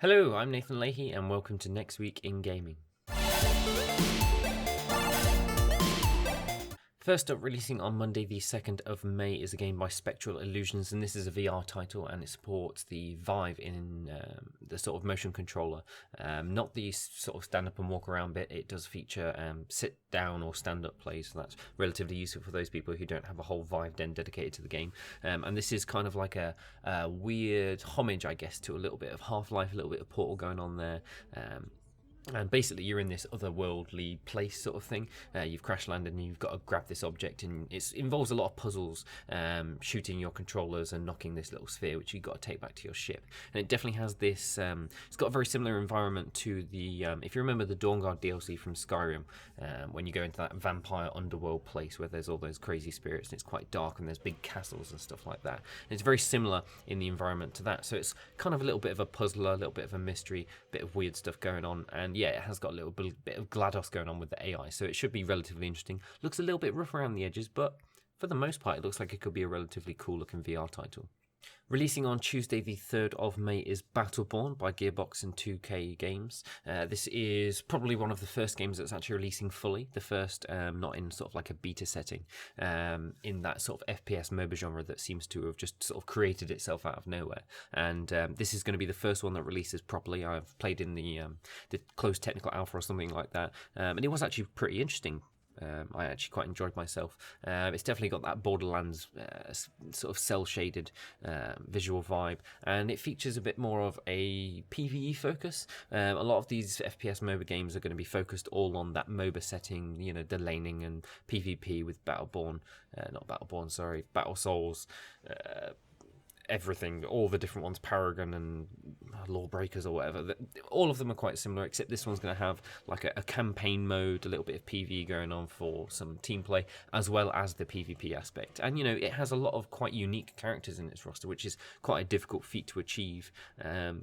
Hello, I'm Nathan Leahy, and welcome to Next Week in Gaming. First up, releasing on Monday the 2nd of May is a game by Spectral Illusions, and this is a VR title, and it supports the Vive in the sort of motion controller. Not the sort of stand up and walk around bit. It does feature sit down or stand up plays, so that's relatively useful for those people who don't have a whole Vive den dedicated to the game. And this is kind of like a weird homage, I guess, to a little bit of Half-Life, a little bit of Portal going on there. And basically you're in this otherworldly place sort of thing. You've crash landed and you've got to grab this object, and it involves a lot of puzzles, shooting your controllers and knocking this little sphere which you've got to take back to your ship. And it definitely has this, it's got a very similar environment to the, if you remember the Dawnguard DLC from Skyrim, when you go into that vampire underworld place where there's all those crazy spirits and it's quite dark and there's big castles and stuff like that. And it's very similar in the environment to that. So it's kind of a little bit of a puzzler, a little bit of a mystery, bit of weird stuff going on. And yeah, it has got a little bit of GLaDOS going on with the AI, so it should be relatively interesting. Looks a little bit rough around the edges, but for the most part, it looks like it could be a relatively cool looking VR title. Releasing on Tuesday the 3rd of May is Battleborn by Gearbox and 2K Games. This is probably one of the first games that's actually releasing fully, the first not in sort of like a beta setting, in that sort of FPS MOBA genre that seems to have just sort of created itself out of nowhere. And this is going to be the first one that releases properly. I've played in the closed technical alpha or something like that, and it was actually pretty interesting. I actually quite enjoyed myself. It's definitely got that Borderlands sort of cel-shaded visual vibe, and it features a bit more of a PvE focus. A lot of these FPS MOBA games are going to be focused all on that MOBA setting, you know, the laning and PvP with Battle Souls, everything, all the different ones, Paragon and Lawbreakers or whatever, all of them are quite similar, except this one's going to have like a campaign mode, a little bit of PvE going on for some team play, as well as the PvP aspect. And you know, it has a lot of quite unique characters in its roster, which is quite a difficult feat to achieve,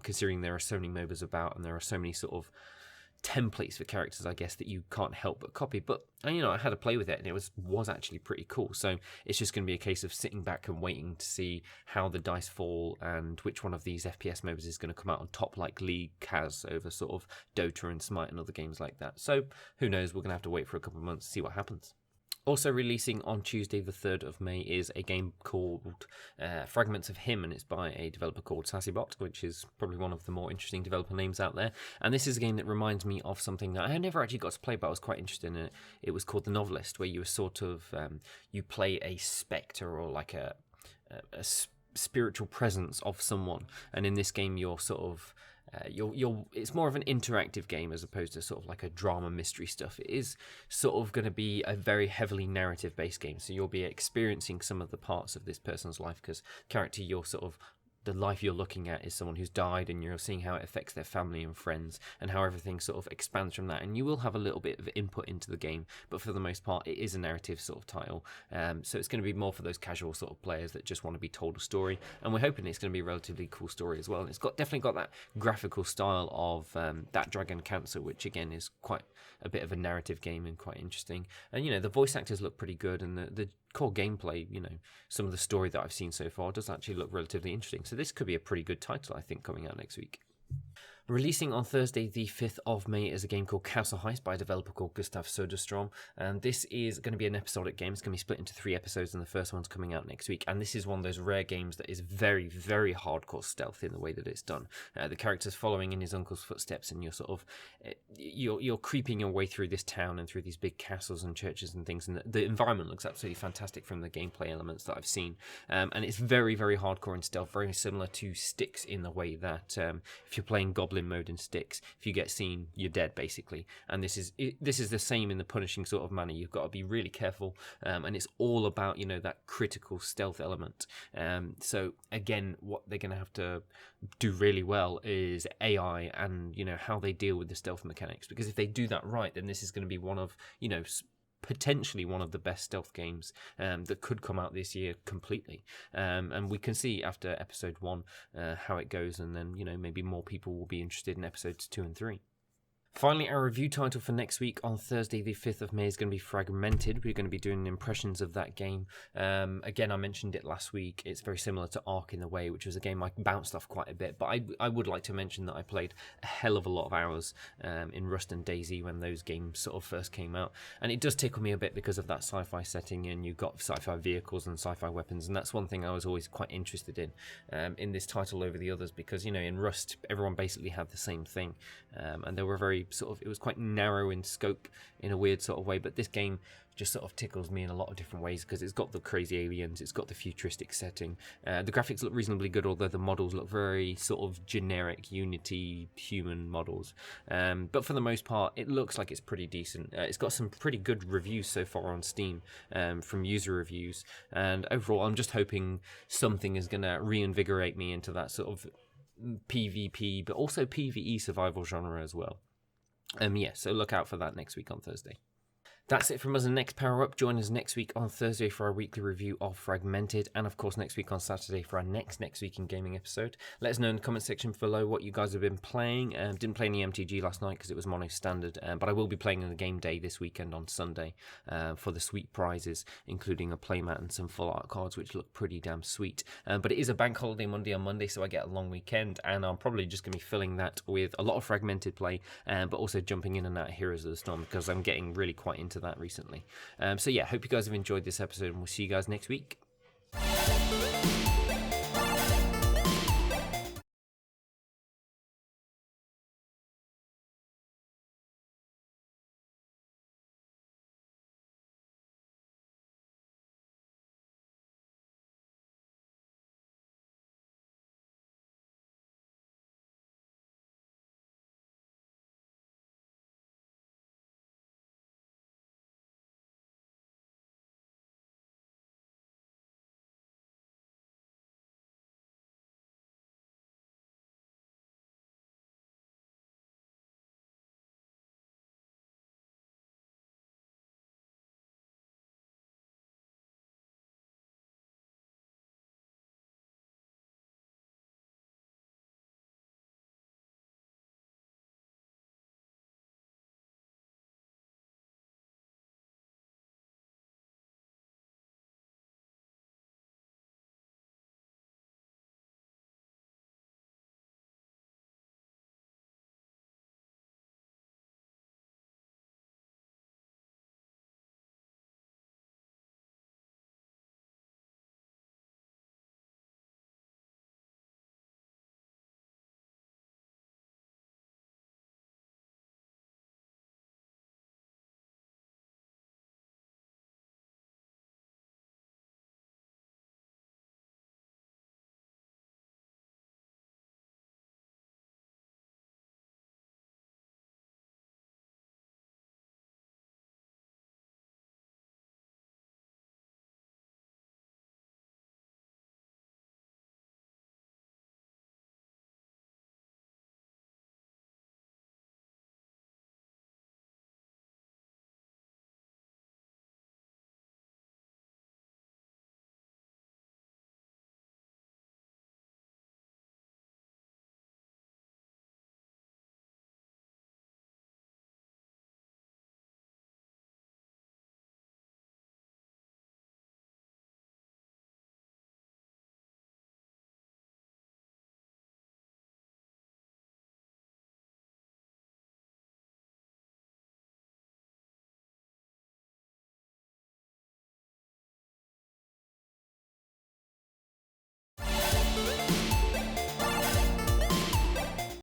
considering there are so many MOBAs about and there are so many sort of templates for characters, I guess, that you can't help but copy. But you know, I had a play with it and it was actually pretty cool. So it's just going to be a case of sitting back and waiting to see how the dice fall and which one of these FPS MOBAs is going to come out on top, like League has over sort of Dota and Smite and other games like that. So who knows, we're going to have to wait for a couple of months to see what happens. Also releasing on Tuesday the 3rd of May is a game called Fragments of Him, and it's by a developer called Sassybot, which is probably one of the more interesting developer names out there. And this is a game that reminds me of something that I never actually got to play, but I was quite interested in it. It was called The Novelist, where you were sort of, you play a spectre or like a spiritual presence of someone. And in this game, you're sort of, it's more of an interactive game as opposed to sort of like a drama mystery stuff. It is sort of going to be a very heavily narrative based game, so you'll be experiencing some of the parts of this person's life, because character you're sort of, the life you're looking at is someone who's died, and you're seeing how it affects their family and friends and how everything sort of expands from that. And you will have a little bit of input into the game, but for the most part it is a narrative sort of title, so it's going to be more for those casual sort of players that just want to be told a story, and we're hoping it's going to be a relatively cool story as well. And it's definitely got that graphical style of that Dragon Cancer, which again is quite a bit of a narrative game and quite interesting. And you know, the voice actors look pretty good, and the core gameplay, you know, some of the story that I've seen so far does actually look relatively interesting. So this could be a pretty good title, I think, coming out next week. Releasing on Thursday the 5th of May is a game called Castle Heist by a developer called Gustav Soderstrom, and this is going to be an episodic game. It's going to be split into 3 episodes, and the first one's coming out next week. And this is one of those rare games that is very, very hardcore stealth in the way that it's done. The character's following in his uncle's footsteps, and you're sort of you're creeping your way through this town and through these big castles and churches and things, and the environment looks absolutely fantastic from the gameplay elements that I've seen. And it's very, very hardcore and stealth, very similar to Styx in the way that if you're playing Goblin mode in Styx, if you get seen, you're dead basically. And this is the same in the punishing sort of manner. You've got to be really careful, and it's all about, you know, that critical stealth element. So again, what they're going to have to do really well is AI and, you know, how they deal with the stealth mechanics, because if they do that right, then this is going to be one of, you know, potentially one of the best stealth games that could come out this year completely. And we can see after episode 1 how it goes, and then, you know, maybe more people will be interested in episodes 2 and 3. Finally, our review title for next week on Thursday, the 5th of May, is going to be Fragmented. We're going to be doing impressions of that game. Again, I mentioned it last week. It's very similar to Ark in the Way, which was a game I bounced off quite a bit. But I would like to mention that I played a hell of a lot of hours in Rust and Daisy when those games sort of first came out. And it does tickle me a bit because of that sci-fi setting, and you've got sci-fi vehicles and sci-fi weapons. And that's one thing I was always quite interested in this title over the others, because, you know, in Rust, everyone basically had the same thing. And they were very it was quite narrow in scope in a weird sort of way, but this game just sort of tickles me in a lot of different ways because it's got the crazy aliens, it's got the futuristic setting, the graphics look reasonably good, although the models look very sort of generic Unity human models, but for the most part it looks like it's pretty decent. It's got some pretty good reviews so far on Steam from user reviews, and overall I'm just hoping something is going to reinvigorate me into that sort of PvP but also PvE survival genre as well. So look out for that next week on Thursday. That's it from us in Next Power Up. Join us next week on Thursday for our weekly review of Fragmented, and of course next week on Saturday for our next Week in Gaming episode. Let us know in the comment section below what you guys have been playing. Didn't play any MTG last night because it was mono standard, but I will be playing in the game day this weekend on Sunday for the sweet prizes, including a playmat and some full art cards, which look pretty damn sweet. But it is a bank holiday Monday on Monday, so I get a long weekend, and I'm probably just going to be filling that with a lot of Fragmented play, but also jumping in and out of Heroes of the Storm because I'm getting really quite into that recently. Hope you guys have enjoyed this episode, and we'll see you guys next week.